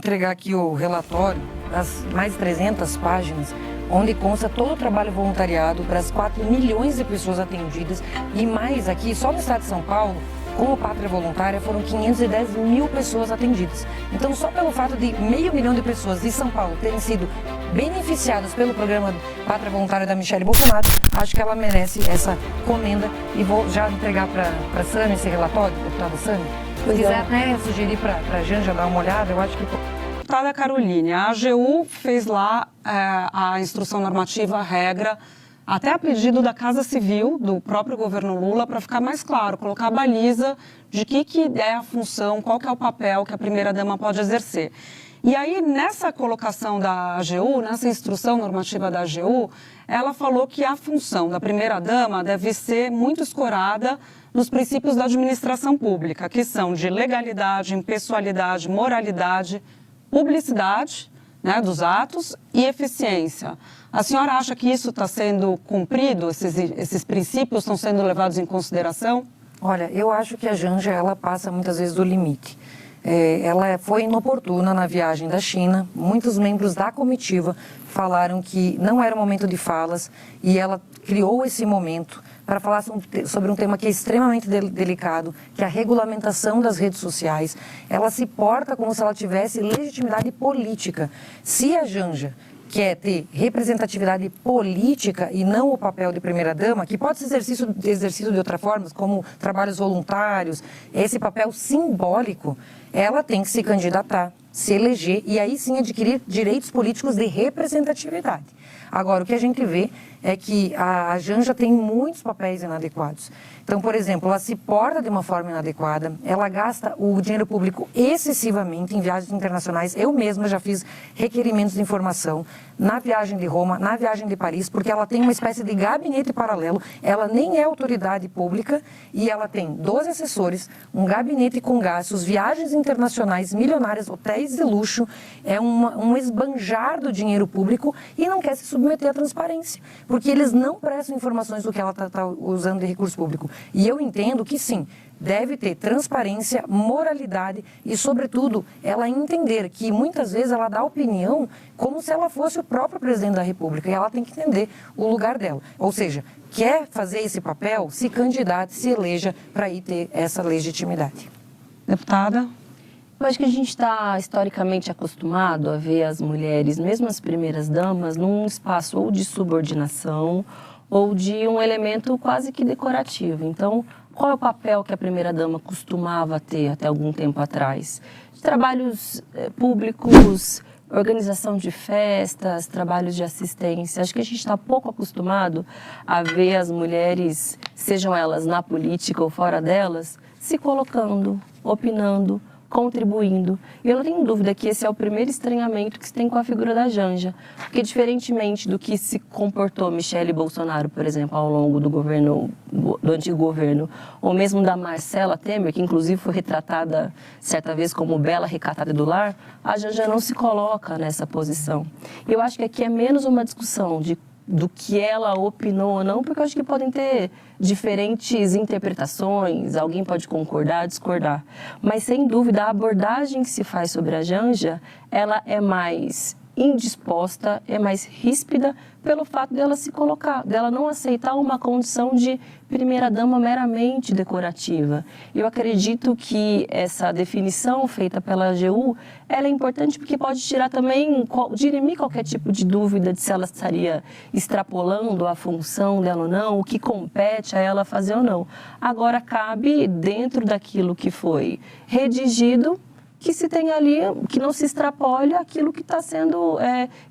entregar aqui o relatório, as mais de 300 páginas, onde consta todo o trabalho voluntariado para as 4 milhões de pessoas atendidas e mais aqui, só no estado de São Paulo, com o Pátria Voluntária, foram 510 mil pessoas atendidas. Então, só pelo fato de 500 mil de pessoas de São Paulo terem sido beneficiadas pelo programa Pátria Voluntária da Michelle Bolsonaro, acho que ela merece essa comenda e vou já entregar para a Sânia esse relatório, deputada Sânia. Se quiser até sugerir para a Janja dar uma olhada, eu acho que... Deputada Caroline, a AGU fez lá a instrução normativa, a regra, até a pedido da Casa Civil, do próprio governo Lula, para ficar mais claro, colocar a baliza de que é a função, qual que é o papel que a primeira-dama pode exercer. E aí, nessa colocação da AGU, nessa instrução normativa da AGU, ela falou que a função da primeira-dama deve ser muito escorada nos princípios da administração pública, que são de legalidade, impessoalidade, moralidade, publicidade, né, dos atos e eficiência. A senhora acha que isso está sendo cumprido, esses princípios estão sendo levados em consideração? Olha, eu acho que a Janja, ela passa muitas vezes do limite. Ela foi inoportuna na viagem da China, muitos membros da comitiva falaram que não era momento de falas e ela criou esse momento para falar sobre um tema que é extremamente delicado, que é a regulamentação das redes sociais. Ela se porta como se ela tivesse legitimidade política. Se a Janja quer ter representatividade política e não o papel de primeira-dama, que pode ser exercido de outra forma, como trabalhos voluntários, esse papel simbólico, ela tem que se candidatar, se eleger e aí sim adquirir direitos políticos de representatividade. Agora, o que a gente vê é que a Janja tem muitos papéis inadequados. Então, por exemplo, ela se porta de uma forma inadequada, ela gasta o dinheiro público excessivamente em viagens internacionais. Eu mesma já fiz requerimentos de informação na viagem de Roma, na viagem de Paris, porque ela tem uma espécie de gabinete paralelo, ela nem é autoridade pública e ela tem 12 assessores, um gabinete com gastos, viagens internacionais milionárias, hotéis de luxo, é um esbanjar do dinheiro público e não quer se submeter à transparência, porque eles não prestam informações do que ela está usando de recurso público. E eu entendo que sim, deve ter transparência, moralidade e, sobretudo, ela entender que muitas vezes ela dá opinião como se ela fosse o próprio presidente da República e ela tem que entender o lugar dela. Ou seja, quer fazer esse papel, se candidate, se eleja para ir ter essa legitimidade. Deputada? Eu acho que a gente está historicamente acostumado a ver as mulheres, mesmo as primeiras damas, num espaço ou de subordinação ou de um elemento quase que decorativo. Então, qual é o papel que a primeira-dama costumava ter até algum tempo atrás? Trabalhos públicos, organização de festas, trabalhos de assistência. Acho que a gente está pouco acostumado a ver as mulheres, sejam elas na política ou fora delas, se colocando, opinando, contribuindo. E eu não tenho dúvida que esse é o primeiro estranhamento que se tem com a figura da Janja, porque diferentemente do que se comportou Michelle Bolsonaro, por exemplo, ao longo do antigo governo, ou mesmo da Marcela Temer, que inclusive foi retratada certa vez como bela recatada do lar, a Janja não se coloca nessa posição. E eu acho que aqui é menos uma discussão do que ela opinou ou não, porque eu acho que podem ter diferentes interpretações, alguém pode concordar, discordar. Mas, sem dúvida, a abordagem que se faz sobre a Janja, ela é mais indisposta, é mais ríspida pelo fato dela se colocar, dela não aceitar uma condição de primeira-dama meramente decorativa. Eu acredito que essa definição feita pela AGU, ela é importante porque pode tirar também, dirimir qualquer tipo de dúvida de se ela estaria extrapolando a função dela ou não, o que compete a ela fazer ou não. Agora, cabe, dentro daquilo que foi redigido, que se tem ali, que não se extrapole aquilo que está sendo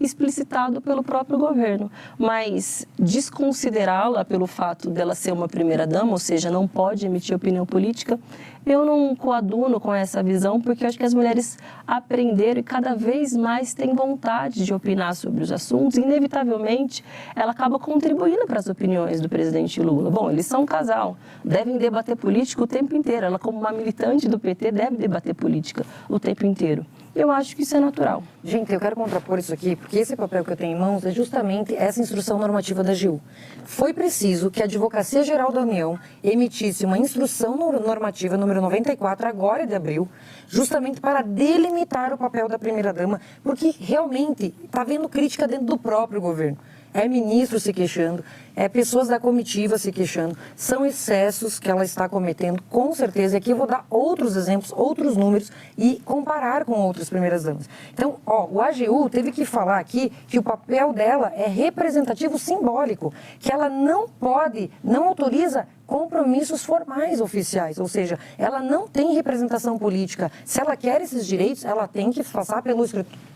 explicitado pelo próprio governo. Mas desconsiderá-la pelo fato dela ser uma primeira-dama, ou seja, não pode emitir opinião política, eu não coaduno com essa visão, porque eu acho que as mulheres aprenderam e cada vez mais têm vontade de opinar sobre os assuntos, e inevitavelmente ela acaba contribuindo para as opiniões do presidente Lula. Bom, eles são um casal, devem debater política o tempo inteiro, ela como uma militante do PT deve debater política o tempo inteiro. eu acho que isso é natural. Gente, eu quero contrapor isso aqui, porque esse papel que eu tenho em mãos é justamente essa instrução normativa da AGU. Foi preciso que a Advocacia Geral da União emitisse uma instrução normativa número 94, agora de abril, justamente para delimitar o papel da primeira-dama, porque realmente está havendo crítica dentro do próprio governo. É ministro se queixando, é pessoas da comitiva se queixando, são excessos que ela está cometendo, com certeza. E aqui eu vou dar outros exemplos, outros números e comparar com outras primeiras-damas. Então, o AGU teve que falar aqui que o papel dela é representativo simbólico, que ela não pode, não autoriza compromissos formais oficiais, ou seja, ela não tem representação política. Se ela quer esses direitos, ela tem que passar pelo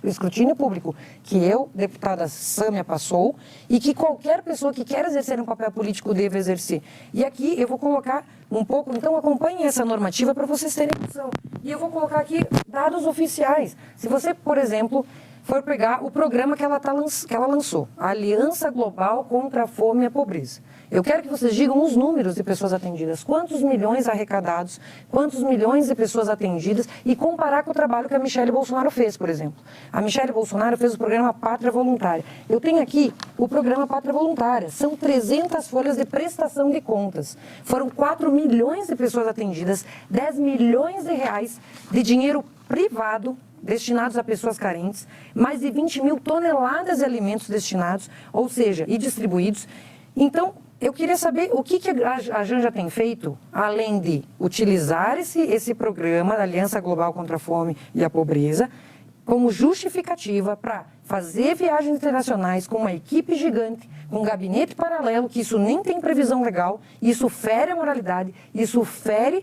escrutínio público, que eu, deputada Sâmia, passou, e que qualquer pessoa que quer exercer um papel político deve exercer. E aqui eu vou colocar um pouco, então acompanhem essa normativa para vocês terem noção. E eu vou colocar aqui dados oficiais. Se você, por exemplo, for pegar o programa que ela lançou, a Aliança Global contra a Fome e a Pobreza. Eu quero que vocês digam os números de pessoas atendidas, quantos milhões arrecadados, quantos milhões de pessoas atendidas, e comparar com o trabalho que a Michele Bolsonaro fez, por exemplo. A Michele Bolsonaro fez o programa Pátria Voluntária. Eu tenho aqui o programa Pátria Voluntária. São 300 folhas de prestação de contas. Foram 4 milhões de pessoas atendidas, 10 milhões de reais de dinheiro privado destinados a pessoas carentes, mais de 20 mil toneladas de alimentos destinados, ou seja, e distribuídos. Então, eu queria saber o que a Janja tem feito, além de utilizar esse programa da Aliança Global contra a Fome e a Pobreza como justificativa para fazer viagens internacionais com uma equipe gigante, com um gabinete paralelo, que isso nem tem previsão legal, isso fere a moralidade, isso fere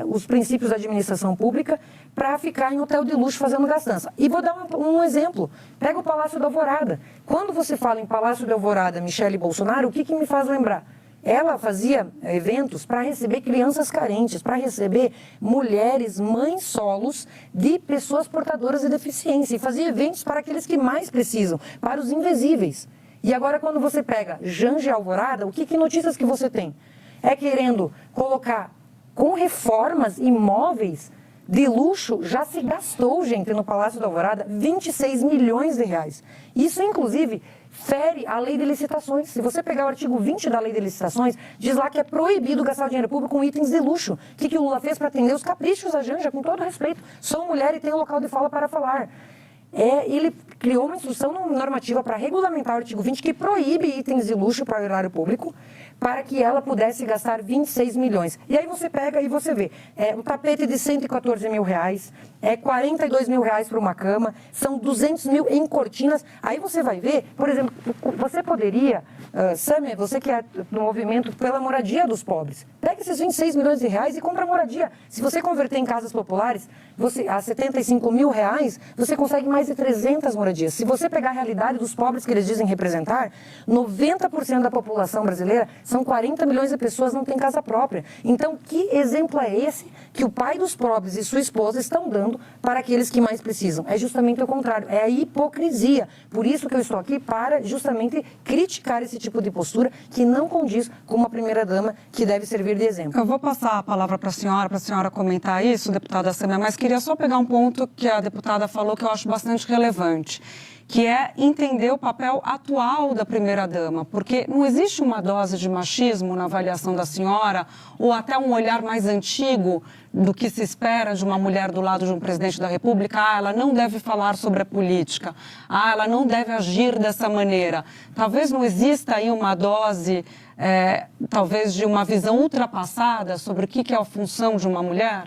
os princípios da administração pública, para ficar em hotel de luxo fazendo gastança. E vou dar um exemplo. Pega o Palácio da Alvorada. Quando você fala em Palácio da Alvorada, Michele Bolsonaro, o que me faz lembrar? Ela fazia eventos para receber crianças carentes, para receber mulheres, mães solos de pessoas portadoras de deficiência. E fazia eventos para aqueles que mais precisam, para os invisíveis. E agora, quando você pega Janja e Alvorada, que notícias que você tem? É querendo colocar com reformas imóveis de luxo. Já se gastou, gente, no Palácio da Alvorada, 26 milhões de reais. Isso, inclusive, fere a lei de licitações. Se você pegar o artigo 20 da lei de licitações, diz lá que é proibido gastar dinheiro público com itens de luxo. O que o Lula fez para atender os caprichos da Janja, com todo respeito? Sou mulher e tenho local de fala para falar. Ele criou uma instrução normativa para regulamentar o artigo 20 que proíbe itens de luxo para o erário público, para que ela pudesse gastar 26 milhões. E aí você pega e você vê, um tapete de 114 mil reais, 42 mil reais para uma cama, são 200 mil em cortinas. Aí você vai ver, por exemplo, você poderia, Sâmia, você que é do movimento pela moradia dos pobres, pega esses 26 milhões de reais e compra moradia. Se você converter em casas populares, a 75 mil reais, você consegue mais de 300 moradias. Se você pegar a realidade dos pobres que eles dizem representar, 90% da população brasileira, são 40 milhões de pessoas, não têm casa própria. Então, que exemplo é esse que o pai dos pobres e sua esposa estão dando para aqueles que mais precisam? É justamente o contrário, é a hipocrisia. Por isso que eu estou aqui, para justamente criticar esse tipo de postura que não condiz com uma primeira-dama que deve servir de exemplo. Eu vou passar a palavra para a senhora comentar isso, deputada Sâmia, mas queria só pegar um ponto que a deputada falou que eu acho bastante relevante, que é entender o papel atual da primeira-dama, porque não existe uma dose de machismo na avaliação da senhora, ou até um olhar mais antigo do que se espera de uma mulher do lado de um presidente da República. Ela não deve falar sobre a política, ela não deve agir dessa maneira. Talvez não exista aí uma dose, talvez de uma visão ultrapassada sobre o que é a função de uma mulher?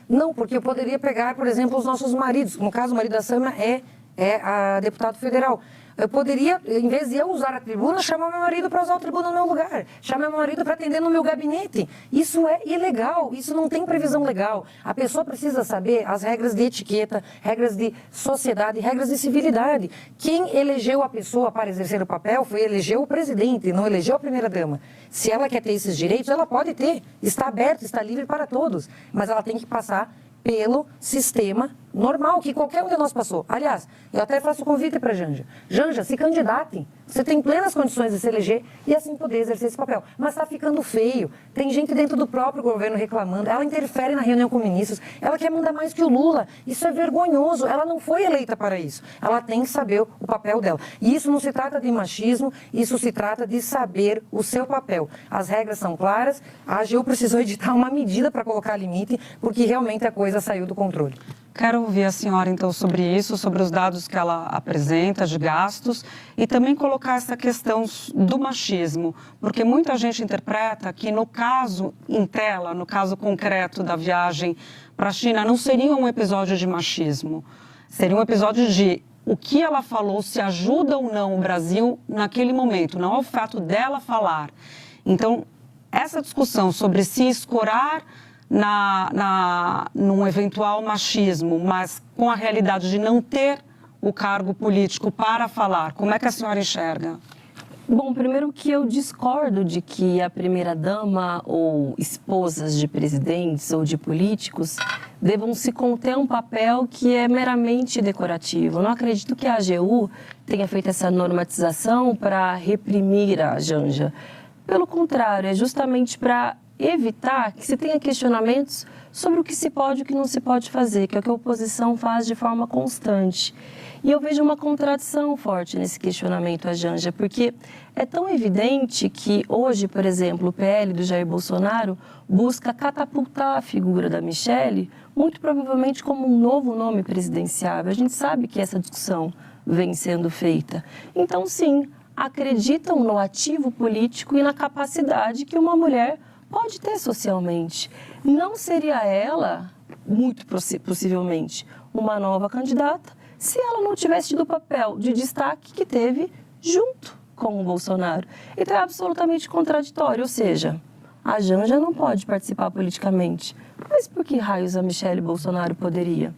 Não, porque eu poderia pegar, por exemplo, os nossos maridos. No caso, o marido da Sâmia é a deputada federal. Eu poderia, em vez de eu usar a tribuna, chamar meu marido para usar a tribuna no meu lugar. Chamar meu marido para atender no meu gabinete. Isso é ilegal, isso não tem previsão legal. A pessoa precisa saber as regras de etiqueta, regras de sociedade, regras de civilidade. Quem elegeu a pessoa para exercer o papel elegeu o presidente, não elegeu a primeira-dama. Se ela quer ter esses direitos, ela pode ter. Está aberto, está livre para todos. Mas ela tem que passar pelo sistema normal, que qualquer um de nós passou. Aliás, eu até faço convite para Janja. Janja, se candidatem. Você tem plenas condições de se eleger e assim poder exercer esse papel. Mas está ficando feio. Tem gente dentro do próprio governo reclamando. Ela interfere na reunião com ministros. Ela quer mandar mais que o Lula. Isso é vergonhoso. Ela não foi eleita para isso. Ela tem que saber o papel dela. E isso não se trata de machismo, isso se trata de saber o seu papel. As regras são claras. A AGU precisou editar uma medida para colocar limite, porque realmente a coisa saiu do controle. Quero ouvir a senhora, então, sobre isso, sobre os dados que ela apresenta de gastos e também colocar essa questão do machismo, porque muita gente interpreta que no caso em tela, no caso concreto da viagem para a China, não seria um episódio de machismo, seria um episódio de o que ela falou, se ajuda ou não o Brasil naquele momento, não é o fato dela falar. Então, essa discussão sobre se escorar num eventual machismo, mas com a realidade de não ter o cargo político para falar, como é que a senhora enxerga? Bom, primeiro que eu discordo de que a primeira-dama ou esposas de presidentes ou de políticos devam se conter um papel que é meramente decorativo. Eu não acredito que a AGU tenha feito essa normatização para reprimir a Janja. Pelo contrário, é justamente para evitar que se tenha questionamentos sobre o que se pode e o que não se pode fazer, que é o que a oposição faz de forma constante. E eu vejo uma contradição forte nesse questionamento à Janja, porque é tão evidente que hoje, por exemplo, o PL do Jair Bolsonaro busca catapultar a figura da Michelle, muito provavelmente como um novo nome presidenciável. A gente sabe que essa discussão vem sendo feita. Então, sim, acreditam no ativo político e na capacidade que uma mulher pode ter socialmente. Não seria ela, muito possivelmente, uma nova candidata se ela não tivesse tido o papel de destaque que teve junto com o Bolsonaro. Então é absolutamente contraditório, ou seja, a Janja não pode participar politicamente. Mas por que raios a Michelle Bolsonaro poderia?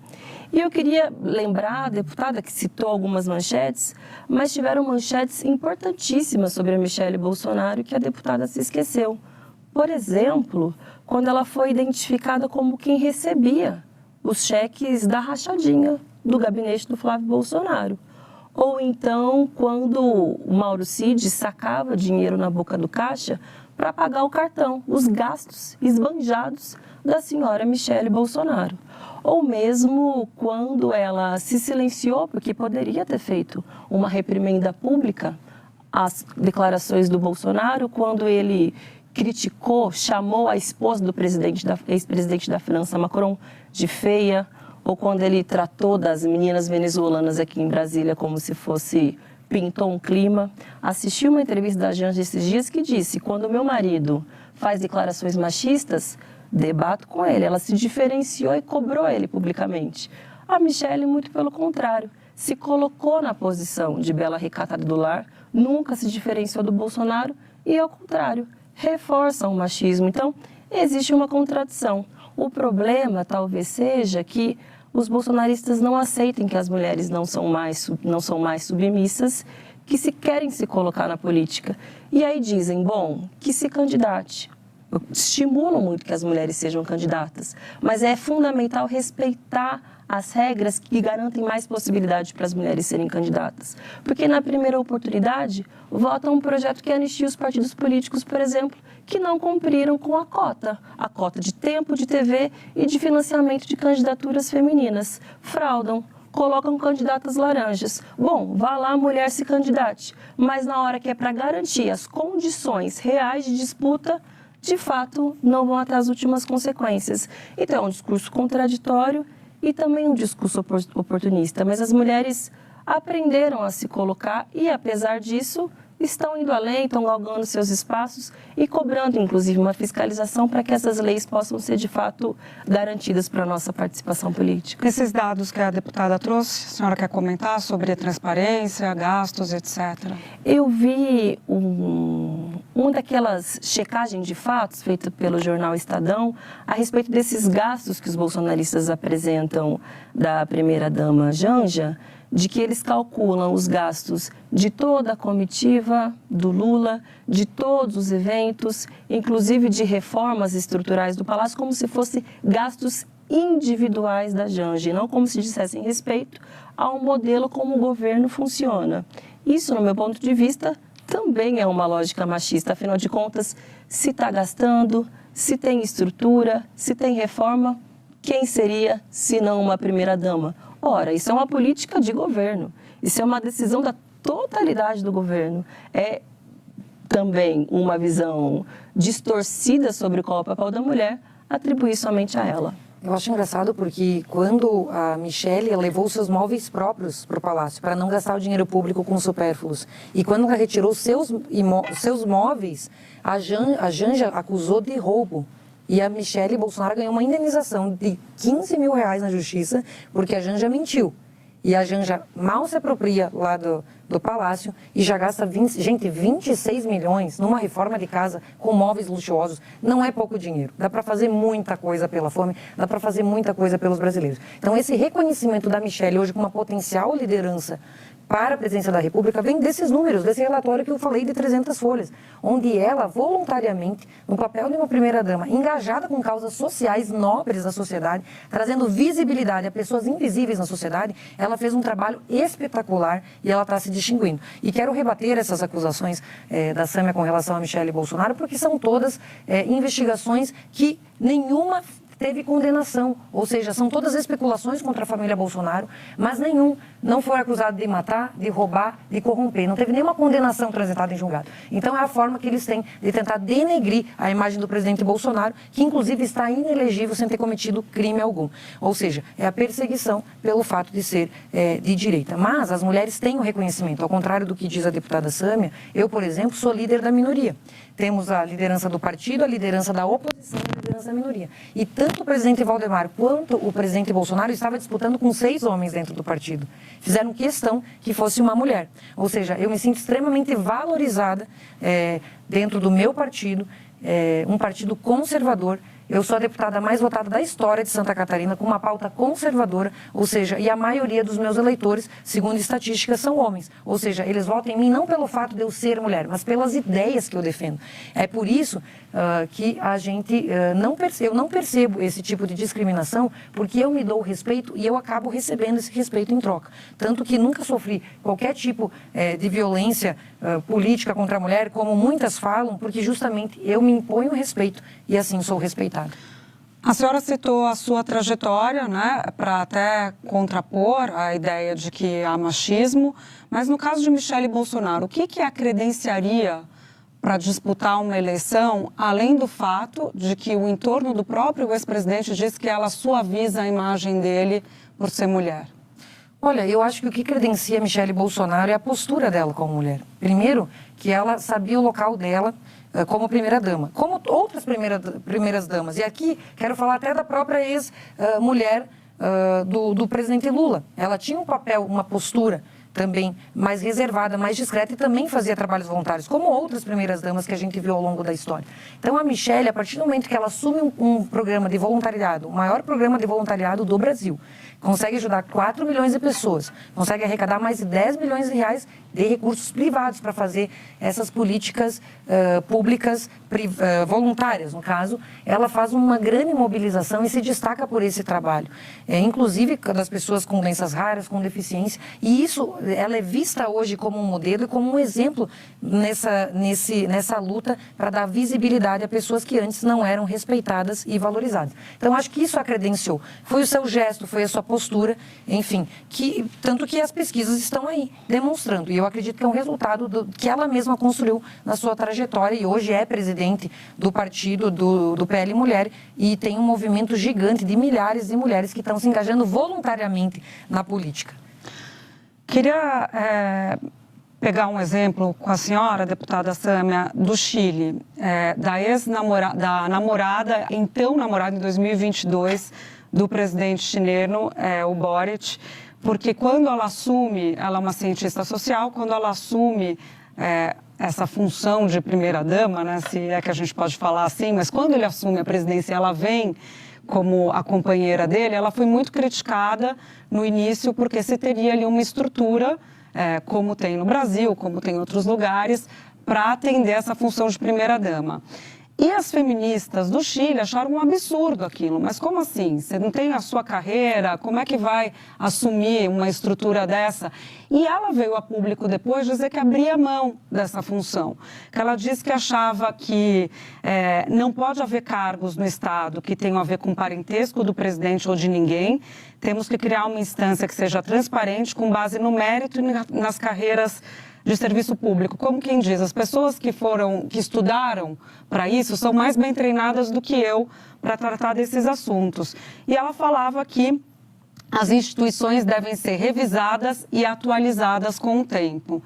E eu queria lembrar a deputada que citou algumas manchetes, mas tiveram manchetes importantíssimas sobre a Michelle Bolsonaro que a deputada se esqueceu. Por exemplo, quando ela foi identificada como quem recebia os cheques da rachadinha do gabinete do Flávio Bolsonaro. Ou então, quando o Mauro Cid sacava dinheiro na boca do caixa para pagar o cartão, os gastos esbanjados da senhora Michelle Bolsonaro. Ou mesmo quando ela se silenciou, porque poderia ter feito uma reprimenda pública às declarações do Bolsonaro, quando ele criticou, chamou a esposa do ex-presidente da França, Macron, de feia, ou quando ele tratou das meninas venezuelanas aqui em Brasília como se fosse, pintou um clima. Assisti uma entrevista da Janja esses dias que disse, quando meu marido faz declarações machistas, debato com ele. Ela se diferenciou e cobrou ele publicamente. A Michelle, muito pelo contrário, se colocou na posição de bela recatada do lar, nunca se diferenciou do Bolsonaro e, ao contrário, reforça o machismo. Então, existe uma contradição. O problema talvez seja que os bolsonaristas não aceitem que as mulheres não são mais submissas, que se querem se colocar na política. E aí dizem, bom, que se candidate. Estimulam muito que as mulheres sejam candidatas, mas é fundamental respeitar as regras que garantem mais possibilidade para as mulheres serem candidatas. Porque na primeira oportunidade, votam um projeto que anistia os partidos políticos, por exemplo, que não cumpriram com a cota de tempo de TV e de financiamento de candidaturas femininas. Fraudam, colocam candidatas laranjas. Bom, vá lá, a mulher se candidate, mas na hora que é para garantir as condições reais de disputa, de fato, não vão até as últimas consequências. Então, é um discurso contraditório e também um discurso oportunista. Mas as mulheres aprenderam a se colocar e, apesar disso, estão indo além, estão galgando seus espaços e cobrando, inclusive, uma fiscalização para que essas leis possam ser, de fato, garantidas para a nossa participação política. Esses dados que a deputada trouxe, a senhora quer comentar sobre a transparência, gastos, etc.? Eu vi uma daquelas checagens de fatos feita pelo jornal Estadão a respeito desses gastos que os bolsonaristas apresentam da primeira-dama Janja, de que eles calculam os gastos de toda a comitiva do Lula, de todos os eventos, inclusive de reformas estruturais do Palácio, como se fossem gastos individuais da Janja, e não como se dissessem respeito ao modelo como o governo funciona. Isso, no meu ponto de vista, também é uma lógica machista. Afinal de contas, se está gastando, se tem estrutura, se tem reforma, quem seria se não uma primeira-dama? Ora, isso é uma política de governo. Isso é uma decisão da totalidade do governo. É também uma visão distorcida sobre qual é o papel da mulher, atribuir somente a ela. Eu acho engraçado porque quando a Michelle levou seus móveis próprios para o palácio, para não gastar o dinheiro público com supérfluos, e quando ela retirou seus móveis, a Janja acusou de roubo. E a Michelle Bolsonaro ganhou uma indenização de 15 mil reais na justiça, porque a Janja mentiu. E a Janja mal se apropria lá do palácio e já gasta 26 milhões numa reforma de casa com móveis luxuosos. Não é pouco dinheiro. Dá para fazer muita coisa pela fome, dá para fazer muita coisa pelos brasileiros. Então, esse reconhecimento da Michelle hoje com uma potencial liderança para a presidência da República vem desses números, desse relatório que eu falei de 300 folhas, onde ela voluntariamente, no papel de uma primeira-dama, engajada com causas sociais nobres da sociedade, trazendo visibilidade a pessoas invisíveis na sociedade, ela fez um trabalho espetacular e ela está se distinguindo. E quero rebater essas acusações da Sâmia com relação a Michelle Bolsonaro, porque são todas investigações que nenhuma teve condenação, ou seja, são todas especulações contra a família Bolsonaro, mas nenhum não foi acusado de matar, de roubar, de corromper. Não teve nenhuma condenação transitada em julgado. Então é a forma que eles têm de tentar denegrir a imagem do presidente Bolsonaro, que inclusive está inelegível sem ter cometido crime algum. Ou seja, é a perseguição pelo fato de ser de direita. Mas as mulheres têm o reconhecimento, ao contrário do que diz a deputada Sâmia. Eu, por exemplo, sou líder da minoria. Temos a liderança do partido, a liderança da oposição e a liderança da minoria. E tanto o presidente Valdemar quanto o presidente Bolsonaro estavam disputando com 6 homens dentro do partido. Fizeram questão que fosse uma mulher. Ou seja, eu me sinto extremamente valorizada dentro do meu partido, um partido conservador. Eu sou a deputada mais votada da história de Santa Catarina, com uma pauta conservadora, ou seja, e a maioria dos meus eleitores, segundo estatísticas, são homens. Ou seja, eles votam em mim não pelo fato de eu ser mulher, mas pelas ideias que eu defendo. É por isso que a gente eu não percebo esse tipo de discriminação, porque eu me dou respeito e eu acabo recebendo esse respeito em troca. Tanto que nunca sofri qualquer tipo de violência política contra a mulher, como muitas falam, porque justamente eu me imponho respeito e assim sou respeitada. A senhora citou a sua trajetória, né, para até contrapor a ideia de que há machismo, mas no caso de Michelle Bolsonaro, o que a credenciaria para disputar uma eleição, além do fato de que o entorno do próprio ex-presidente diz que ela suaviza a imagem dele por ser mulher? Olha, eu acho que o que credencia Michelle Bolsonaro é a postura dela como mulher. Primeiro, que ela sabia o local dela como primeira-dama, como outras primeiras damas. E aqui quero falar até da própria ex-mulher do presidente Lula. Ela tinha um papel, uma postura também mais reservada, mais discreta e também fazia trabalhos voluntários, como outras primeiras-damas que a gente viu ao longo da história. Então, a Michelle, a partir do momento que ela assume um programa de voluntariado, o maior programa de voluntariado do Brasil, consegue ajudar 4 milhões de pessoas, consegue arrecadar mais de 10 milhões de reais de recursos privados para fazer essas políticas públicas voluntárias. No caso, ela faz uma grande mobilização e se destaca por esse trabalho, inclusive das pessoas com doenças raras, com deficiência, e isso ela é vista hoje como um modelo e como um exemplo nessa luta para dar visibilidade a pessoas que antes não eram respeitadas e valorizadas. Então, acho que isso a credenciou. Foi o seu gesto, foi a sua postura, enfim, tanto que as pesquisas estão aí demonstrando. E eu acredito que é um resultado que ela mesma construiu na sua trajetória e hoje é presidente do partido do PL Mulher e tem um movimento gigante de milhares de mulheres que estão se engajando voluntariamente na política. Queria pegar um exemplo com a senhora, deputada Sâmia, do Chile, da namorada, então namorada em 2022, do presidente chileno, o Boric, porque quando ela assume, ela é uma cientista social, quando ela assume essa função de primeira-dama, né, se é que a gente pode falar assim, mas quando ele assume a presidência, ela vem como a companheira dele, ela foi muito criticada no início, porque se teria ali uma estrutura, como tem no Brasil, como tem em outros lugares, para atender essa função de primeira-dama. E as feministas do Chile acharam um absurdo aquilo. Mas como assim? Você não tem a sua carreira? Como é que vai assumir uma estrutura dessa? E ela veio a público depois dizer que abria mão dessa função. Que ela disse que achava que não pode haver cargos no Estado que tenham a ver com parentesco do presidente ou de ninguém. Temos que criar uma instância que seja transparente, com base no mérito e nas carreiras de serviço público. Como quem diz, as pessoas que estudaram para isso são mais bem treinadas do que eu para tratar desses assuntos. E ela falava que as instituições devem ser revisadas e atualizadas com o tempo.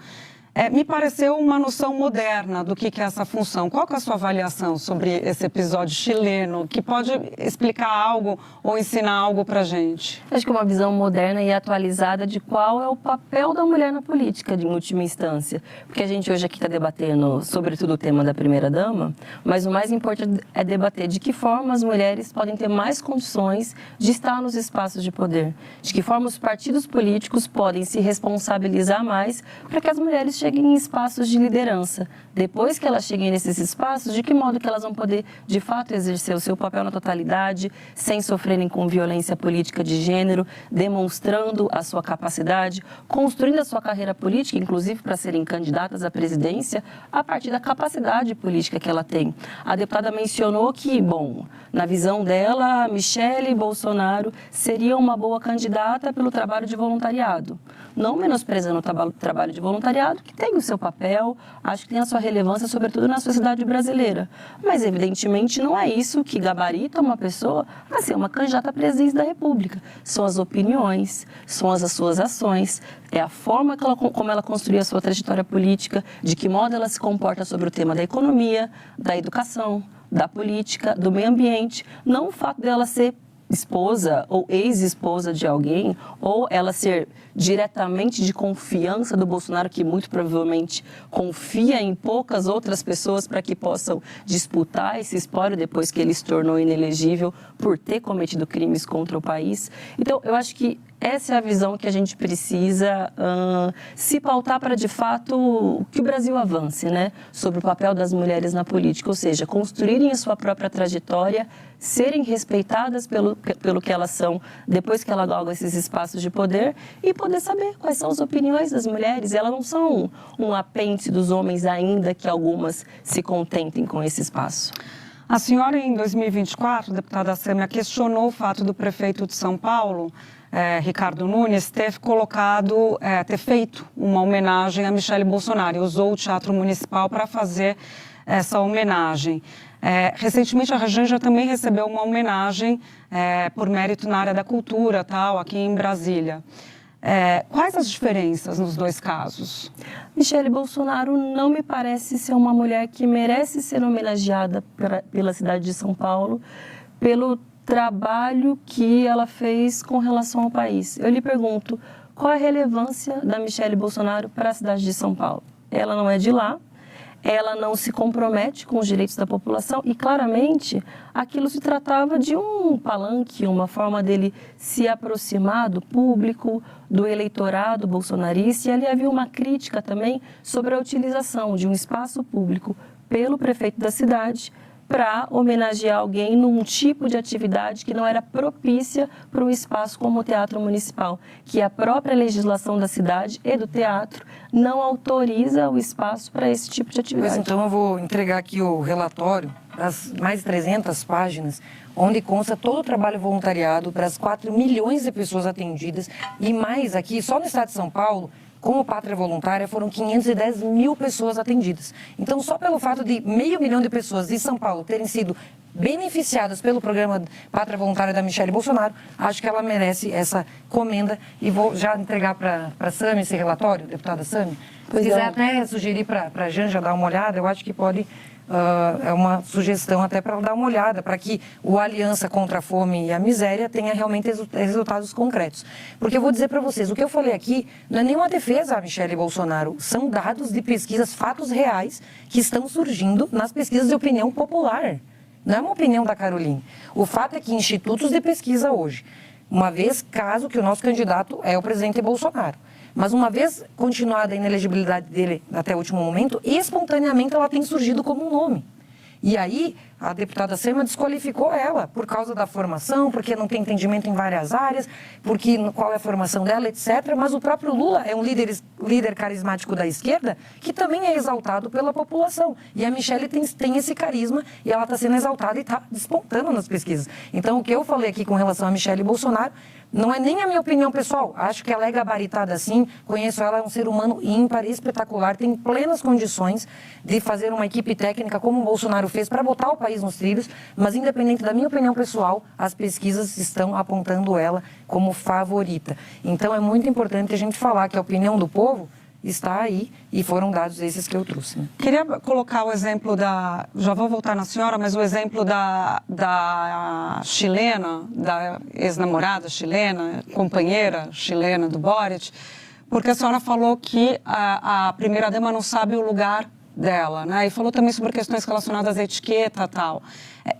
Me pareceu uma noção moderna do que é essa função. Qual que é a sua avaliação sobre esse episódio chileno, que pode explicar algo ou ensinar algo para a gente? Acho que é uma visão moderna e atualizada de qual é o papel da mulher na política, em última instância. Porque a gente hoje aqui está debatendo, sobretudo, o tema da primeira-dama, mas o mais importante é debater de que forma as mulheres podem ter mais condições de estar nos espaços de poder, de que forma os partidos políticos podem se responsabilizar mais para que as mulheres cheguem em espaços de liderança. Depois que elas cheguem nesses espaços, de que modo que elas vão poder, de fato, exercer o seu papel na totalidade, sem sofrerem com violência política de gênero, demonstrando a sua capacidade, construindo a sua carreira política, inclusive para serem candidatas à presidência, a partir da capacidade política que ela tem. A deputada mencionou que, bom, na visão dela, Michele Bolsonaro seria uma boa candidata pelo trabalho de voluntariado. Não menosprezando o trabalho de voluntariado, que tem o seu papel, acho que tem a sua relevância, sobretudo na sociedade brasileira. Mas, evidentemente, não é isso que gabarita uma pessoa a ser uma candidata à presidência da República. São as opiniões, são as suas ações, é a forma como ela construiu a sua trajetória política, de que modo ela se comporta sobre o tema da economia, da educação, da política, do meio ambiente. Não o fato dela ser esposa ou ex-esposa de alguém, ou ela ser diretamente de confiança do Bolsonaro, que muito provavelmente confia em poucas outras pessoas para que possam disputar esse espólio depois que ele se tornou inelegível por ter cometido crimes contra o país. Então, eu acho que essa é a visão que a gente precisa se pautar para, de fato, que o Brasil avance, né? Sobre o papel das mulheres na política, ou seja, construírem a sua própria trajetória, serem respeitadas pelo que elas são depois que elas galgam esses espaços de poder e poder saber quais são as opiniões das mulheres. Elas não são um apêndice dos homens, ainda que algumas se contentem com esse espaço. A senhora, em 2024, deputada Sâmia, questionou o fato do prefeito de São Paulo, Ricardo Nunes, ter feito uma homenagem a Michele Bolsonaro e usou o Teatro Municipal para fazer essa homenagem. Recentemente, a Janja também recebeu uma homenagem por mérito na área da cultura, aqui em Brasília. Quais as diferenças nos dois casos? Michele Bolsonaro não me parece ser uma mulher que merece ser homenageada pela cidade de São Paulo, pelo trabalho que ela fez com relação ao país. Eu lhe pergunto, qual a relevância da Michele Bolsonaro para a cidade de São Paulo? Ela não é de lá, ela não se compromete com os direitos da população e, claramente, aquilo se tratava de um palanque, uma forma dele se aproximar do público, do eleitorado bolsonarista, e ali havia uma crítica também sobre a utilização de um espaço público pelo prefeito da cidade para homenagear alguém num tipo de atividade que não era propícia para um espaço como o Teatro Municipal, que a própria legislação da cidade e do teatro não autoriza o espaço para esse tipo de atividade. Pois então eu vou entregar aqui o relatório, as mais de 300 páginas, onde consta todo o trabalho voluntariado para as 4 milhões de pessoas atendidas e mais aqui, só no estado de São Paulo, como Pátria Voluntária, foram 510 mil pessoas atendidas. Então, só pelo fato de 500 mil de pessoas de São Paulo terem sido beneficiadas pelo programa Pátria Voluntária da Michele Bolsonaro, acho que ela merece essa comenda. E vou já entregar para a Sâmia esse relatório, deputada Sâmia. Se quiser até sugerir para a Janja dar uma olhada, eu acho que pode... é uma sugestão até para ela dar uma olhada, para que o Aliança contra a Fome e a Miséria tenha realmente resultados concretos. Porque eu vou dizer para vocês, o que eu falei aqui não é nenhuma defesa a Michele Bolsonaro, são dados de pesquisas, fatos reais que estão surgindo nas pesquisas de opinião popular. Não é uma opinião da Caroline. O fato é que institutos de pesquisa hoje, uma vez caso que o nosso candidato é o presidente Bolsonaro, mas uma vez continuada a inelegibilidade dele até o último momento, espontaneamente ela tem surgido como um nome. E aí, a deputada Sâmia desqualificou ela por causa da formação, porque não tem entendimento em várias áreas, porque qual é a formação dela, etc. Mas o próprio Lula é um líder carismático da esquerda que também é exaltado pela população. E a Michelle tem esse carisma e ela está sendo exaltada e está despontando nas pesquisas. Então, o que eu falei aqui com relação a Michelle Bolsonaro não é nem a minha opinião pessoal. Acho que ela é gabaritada assim, conheço ela, é um ser humano ímpar, espetacular, tem plenas condições de fazer uma equipe técnica como o Bolsonaro fez para botar o país nos trilhos, mas independente da minha opinião pessoal, as pesquisas estão apontando ela como favorita. Então é muito importante a gente falar que a opinião do povo está aí e foram dados esses que eu trouxe. Né? Queria colocar o exemplo já vou voltar na senhora, mas o exemplo da chilena, da ex-namorada chilena, companheira chilena do Boric, porque a senhora falou que a primeira-dama não sabe o lugar dela, né? E falou também sobre questões relacionadas à etiqueta e tal.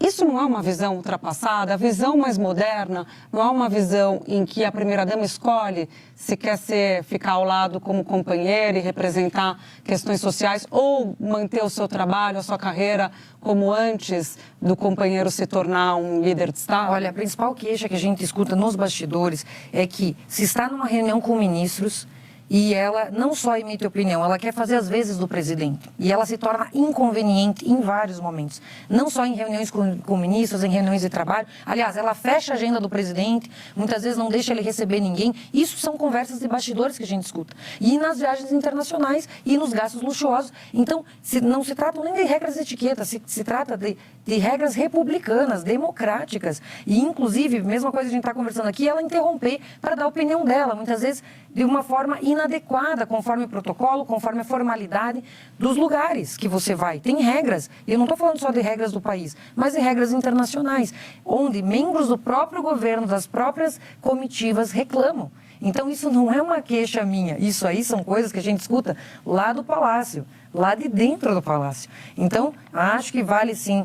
Isso não é uma visão ultrapassada? A visão mais moderna não é uma visão em que a primeira-dama escolhe se quer ficar ao lado como companheira e representar questões sociais ou manter o seu trabalho, a sua carreira, como antes do companheiro se tornar um líder de Estado? Olha, a principal queixa que a gente escuta nos bastidores é que se está numa reunião com ministros e ela não só emite opinião, ela quer fazer as vezes do presidente. E ela se torna inconveniente em vários momentos. Não só em reuniões com ministros, em reuniões de trabalho. Aliás, ela fecha a agenda do presidente, muitas vezes não deixa ele receber ninguém. Isso são conversas de bastidores que a gente escuta. E nas viagens internacionais e nos gastos luxuosos. Então, não se trata nem de regras de etiqueta, se trata de regras republicanas, democráticas. E, inclusive, mesma coisa que a gente está conversando aqui, ela interromper para dar a opinião dela, muitas vezes de uma forma inadequada, conforme o protocolo, conforme a formalidade dos lugares que você vai. Tem regras, e eu não estou falando só de regras do país, mas de regras internacionais, onde membros do próprio governo, das próprias comitivas reclamam. Então, isso não é uma queixa minha, isso aí são coisas que a gente escuta lá do Palácio, lá de dentro do Palácio. Então, acho que vale sim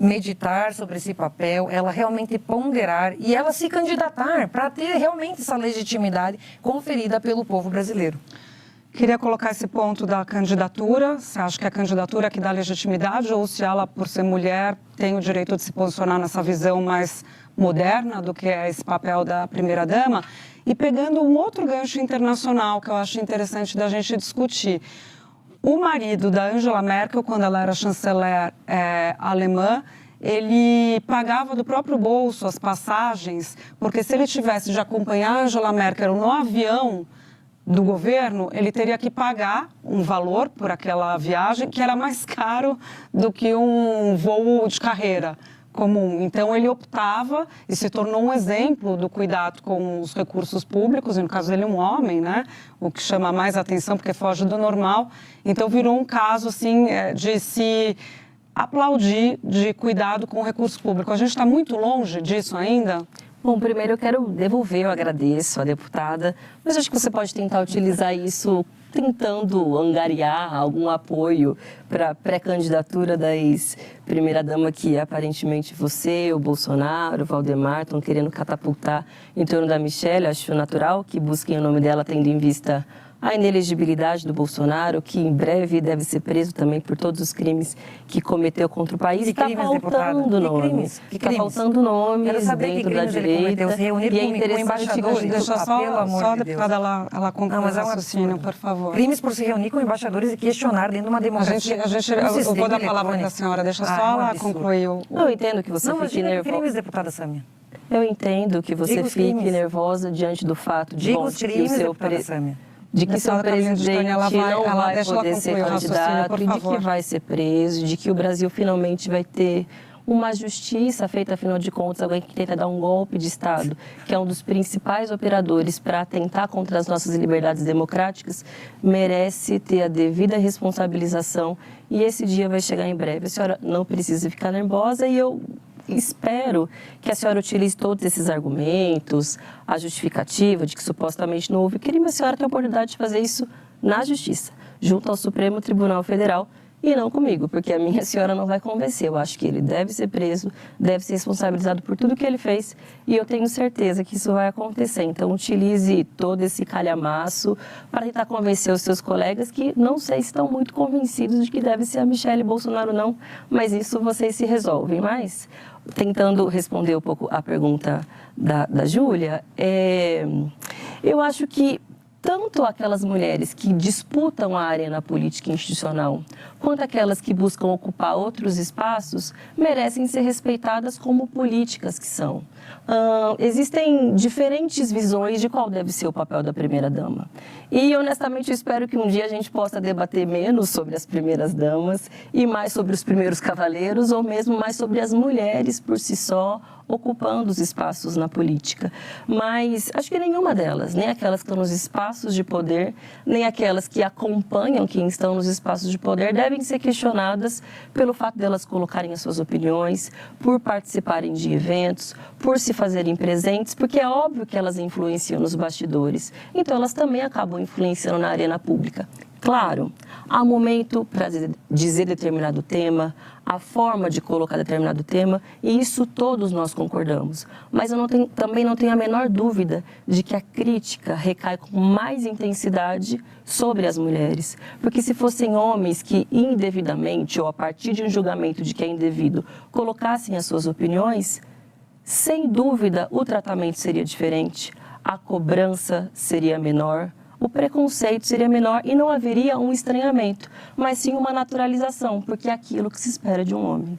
meditar sobre esse papel, ela realmente ponderar e ela se candidatar para ter realmente essa legitimidade conferida pelo povo brasileiro. Queria colocar esse ponto da candidatura. Você acha que é a candidatura que dá legitimidade ou se ela, por ser mulher, tem o direito de se posicionar nessa visão mais moderna do que é esse papel da primeira-dama? E pegando um outro gancho internacional que eu acho interessante da gente discutir. O marido da Angela Merkel, quando ela era chanceler alemã, ele pagava do próprio bolso as passagens, porque se ele tivesse de acompanhar a Angela Merkel no avião do governo, ele teria que pagar um valor por aquela viagem que era mais caro do que um voo de carreira comum. Então, ele optava e se tornou um exemplo do cuidado com os recursos públicos, e no caso dele, um homem, né? O que chama mais atenção, porque foge do normal. Então, virou um caso, assim, de se aplaudir, de cuidado com o recurso público. A gente está muito longe disso ainda? Bom, primeiro eu quero devolver, eu agradeço a deputada, mas acho que você pode tentar utilizar isso tentando angariar algum apoio para a pré-candidatura da ex-primeira-dama que aparentemente você, o Bolsonaro, o Valdemar estão querendo catapultar em torno da Michelle. Acho natural que busquem o nome dela tendo em vista a inelegibilidade do Bolsonaro, que em breve deve ser preso também por todos os crimes que cometeu contra o país. Está faltando nomes. Está faltando nomes dentro da direita. E é interessante que deixa só a deputada ela concluir o raciocínio, por favor. Crimes por se reunir com embaixadores e questionar dentro de uma democracia. Eu vou dar a palavra para a senhora, deixa só ela concluir o... Eu entendo que você fique nervosa. Crimes, deputada Sâmia. Eu entendo que você fique nervosa diante do fato de que seu de que seu presidente não vai poder ser candidato, de que vai ser preso, de que o Brasil finalmente vai ter uma justiça feita, afinal de contas, alguém que tenta dar um golpe de Estado, que é um dos principais operadores para atentar contra as nossas liberdades democráticas, merece ter a devida responsabilização e esse dia vai chegar em breve. A senhora não precisa ficar nervosa e eu espero que a senhora utilize todos esses argumentos, a justificativa de que supostamente não houve crime, a senhora tem a oportunidade de fazer isso na Justiça, junto ao Supremo Tribunal Federal, e não comigo, porque a minha senhora não vai convencer. Eu acho que ele deve ser preso, deve ser responsabilizado por tudo que ele fez e eu tenho certeza que isso vai acontecer. Então, utilize todo esse calhamaço para tentar convencer os seus colegas que não sei se estão muito convencidos de que deve ser a Michelle Bolsonaro não, mas isso vocês se resolvem. Mas, tentando responder um pouco a pergunta da Júlia, eu acho que tanto aquelas mulheres que disputam a arena política institucional, quanto aquelas que buscam ocupar outros espaços, merecem ser respeitadas como políticas que são. Existem diferentes visões de qual deve ser o papel da primeira-dama. E, honestamente, eu espero que um dia a gente possa debater menos sobre as primeiras-damas e mais sobre os primeiros cavaleiros, ou mesmo mais sobre as mulheres por si só, ocupando os espaços na política. Mas acho que nenhuma delas, nem aquelas que estão nos espaços de poder, nem aquelas que acompanham quem estão nos espaços de poder, devem ser questionadas pelo fato delas colocarem as suas opiniões, por participarem de eventos, por se fazerem presentes, porque é óbvio que elas influenciam nos bastidores. Então, elas também acabam influenciando na arena pública. Claro, há momento para dizer determinado tema, a forma de colocar determinado tema, e isso todos nós concordamos. Mas eu também não tenho a menor dúvida de que a crítica recai com mais intensidade sobre as mulheres. Porque se fossem homens que indevidamente, ou a partir de um julgamento de que é indevido, colocassem as suas opiniões, sem dúvida o tratamento seria diferente, a cobrança seria menor, o preconceito seria menor e não haveria um estranhamento, mas sim uma naturalização, porque é aquilo que se espera de um homem.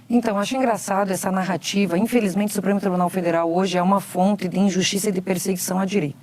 Então, acho engraçado essa narrativa. Infelizmente, o Supremo Tribunal Federal hoje é uma fonte de injustiça e de perseguição à direita.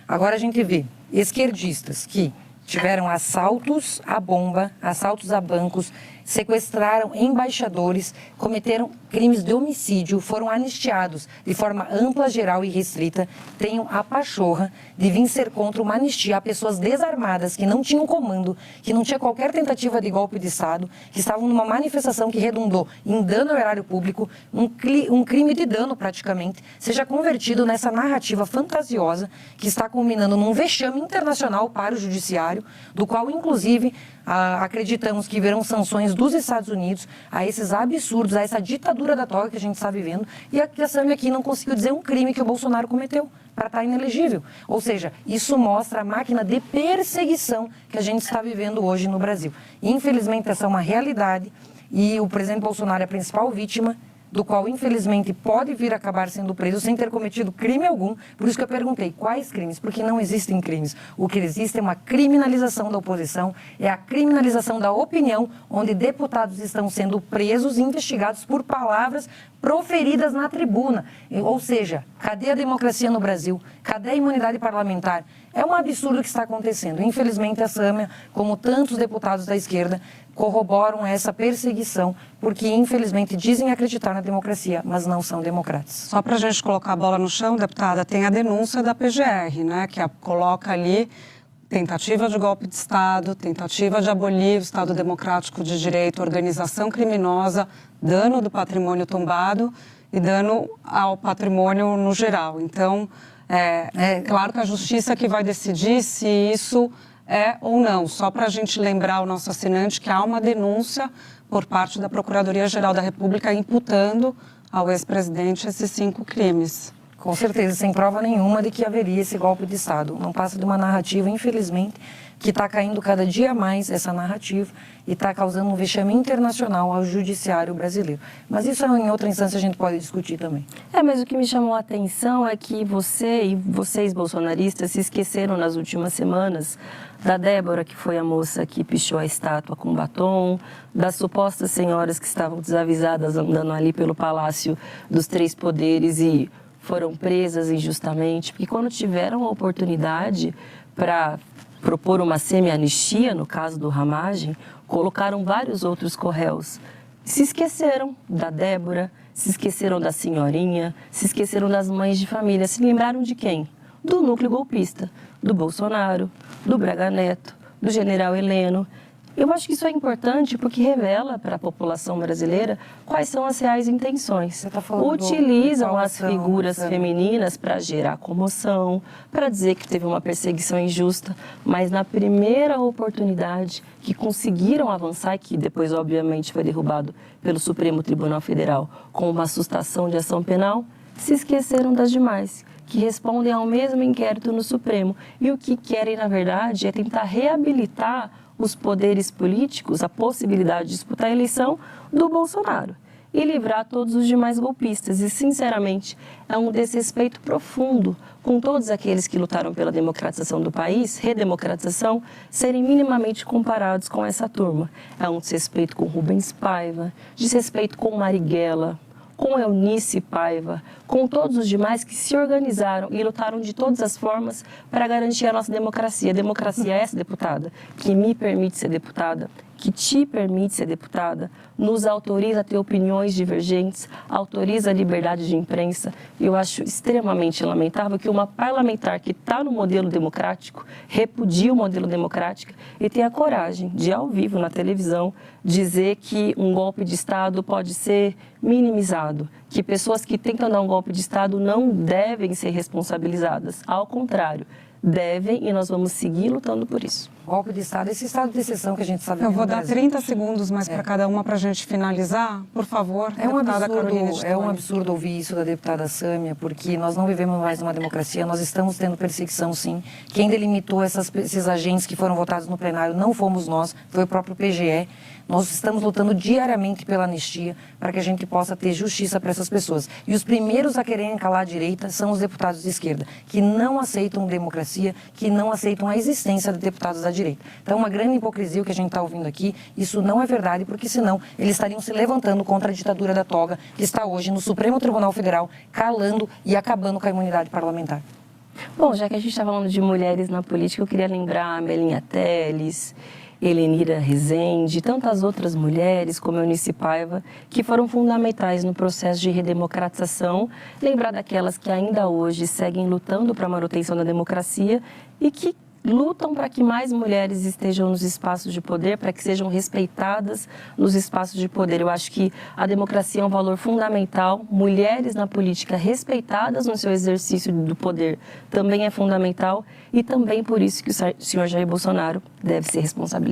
Agora a gente vê esquerdistas que tiveram assaltos à bomba, assaltos a bancos, sequestraram embaixadores, cometeram crimes de homicídio, foram anistiados de forma ampla, geral e restrita, tenham a pachorra de vir ser contra uma anistia a pessoas desarmadas, que não tinham comando, que não tinha qualquer tentativa de golpe de Estado, que estavam numa manifestação que redundou em dano ao erário público, um crime de dano praticamente, seja convertido nessa narrativa fantasiosa que está culminando num vexame internacional para o judiciário, do qual, inclusive, acreditamos que virão sanções dos Estados Unidos a esses absurdos, a essa ditadura da toga que a gente está vivendo, e a Samia aqui não conseguiu dizer um crime que o Bolsonaro cometeu para estar inelegível. Ou seja, isso mostra a máquina de perseguição que a gente está vivendo hoje no Brasil. Infelizmente, essa é uma realidade e o presidente Bolsonaro é a principal vítima, do qual, infelizmente, pode vir a acabar sendo preso sem ter cometido crime algum. Por isso que eu perguntei, quais crimes? Porque não existem crimes. O que existe é uma criminalização da oposição, é a criminalização da opinião, onde deputados estão sendo presos e investigados por palavras proferidas na tribuna. Ou seja, cadê a democracia no Brasil? Cadê a imunidade parlamentar? É um absurdo o que está acontecendo. Infelizmente, a Samia, como tantos deputados da esquerda, corroboram essa perseguição, porque, infelizmente, dizem acreditar na democracia, mas não são democratas. Só para a gente colocar a bola no chão, deputada, tem a denúncia da PGR, né, que coloca ali tentativa de golpe de Estado, tentativa de abolir o Estado Democrático de Direito, organização criminosa, dano do patrimônio tombado e dano ao patrimônio no geral. Então, claro que a justiça que vai decidir se isso é ou não. Só para a gente lembrar o nosso assinante que há uma denúncia por parte da Procuradoria-Geral da República imputando ao ex-presidente esses 5 crimes. Com certeza, sem prova nenhuma de que haveria esse golpe de Estado. Não passa de uma narrativa, infelizmente, que está caindo cada dia mais essa narrativa e está causando um vexame internacional ao judiciário brasileiro. Mas isso em outra instância a gente pode discutir também. Mas o que me chamou a atenção é que você e vocês bolsonaristas se esqueceram nas últimas semanas da Débora, que foi a moça que pichou a estátua com batom, das supostas senhoras que estavam desavisadas andando ali pelo Palácio dos Três Poderes e foram presas injustamente, porque quando tiveram a oportunidade para propor uma semi-anistia, no caso do Ramagem, colocaram vários outros corréus. Se esqueceram da Débora, se esqueceram da senhorinha, se esqueceram das mães de família. Se lembraram de quem? Do núcleo golpista, do Bolsonaro, do Braga Neto, do general Heleno. Eu acho que isso é importante porque revela para a população brasileira quais são as reais intenções. Você tá falando Utilizam as ação, figuras sabe? femininas para gerar comoção, para dizer que teve uma perseguição injusta, mas na primeira oportunidade que conseguiram avançar, e que depois obviamente foi derrubado pelo Supremo Tribunal Federal com uma sustação de ação penal, se esqueceram das demais, que respondem ao mesmo inquérito no Supremo. E o que querem, na verdade, é tentar reabilitar os poderes políticos, a possibilidade de disputar a eleição do Bolsonaro e livrar todos os demais golpistas. E, sinceramente, é um desrespeito profundo com todos aqueles que lutaram pela democratização do país, redemocratização, serem minimamente comparados com essa turma. É um desrespeito com Rubens Paiva, desrespeito com Marighella, com Eunice Paiva, com todos os demais que se organizaram e lutaram de todas as formas para garantir a nossa democracia. A democracia é essa deputada, que me permite ser deputada, que te permite ser deputada, nos autoriza a ter opiniões divergentes, autoriza a liberdade de imprensa. E eu acho extremamente lamentável que uma parlamentar que está no modelo democrático, repudia o modelo democrático e tenha a coragem de, ao vivo, na televisão, dizer que um golpe de Estado pode ser minimizado, que pessoas que tentam dar um golpe de Estado não devem ser responsabilizadas. Ao contrário, devem, e nós vamos seguir lutando por isso. Golpe de Estado, esse estado de exceção que a gente sabe. Eu aqui vou no dar Brasil. 30 segundos mais para cada uma para a gente finalizar. Por favor, deputada Carolina de É um Tônia. absurdo ouvir isso da deputada Sâmia, porque nós não vivemos mais numa democracia, nós estamos tendo perseguição, sim. Quem delimitou esses agentes que foram votados no plenário não fomos nós, foi o próprio PGE. Nós estamos lutando diariamente pela anistia para que a gente possa ter justiça para essas pessoas. E os primeiros a quererem calar a direita são os deputados de esquerda, que não aceitam democracia, que não aceitam a existência de deputados da direita. Então, uma grande hipocrisia o que a gente está ouvindo aqui, isso não é verdade, porque senão eles estariam se levantando contra a ditadura da toga, que está hoje no Supremo Tribunal Federal, calando e acabando com a imunidade parlamentar. Bom, já que a gente está falando de mulheres na política, eu queria lembrar a Melinha Teles, Helenira Rezende e tantas outras mulheres, como Eunice Paiva, que foram fundamentais no processo de redemocratização, lembrar daquelas que ainda hoje seguem lutando para a manutenção da democracia e que lutam para que mais mulheres estejam nos espaços de poder, para que sejam respeitadas nos espaços de poder. Eu acho que a democracia é um valor fundamental, mulheres na política respeitadas no seu exercício do poder também é fundamental e também por isso que o senhor Jair Bolsonaro deve ser responsabilizado.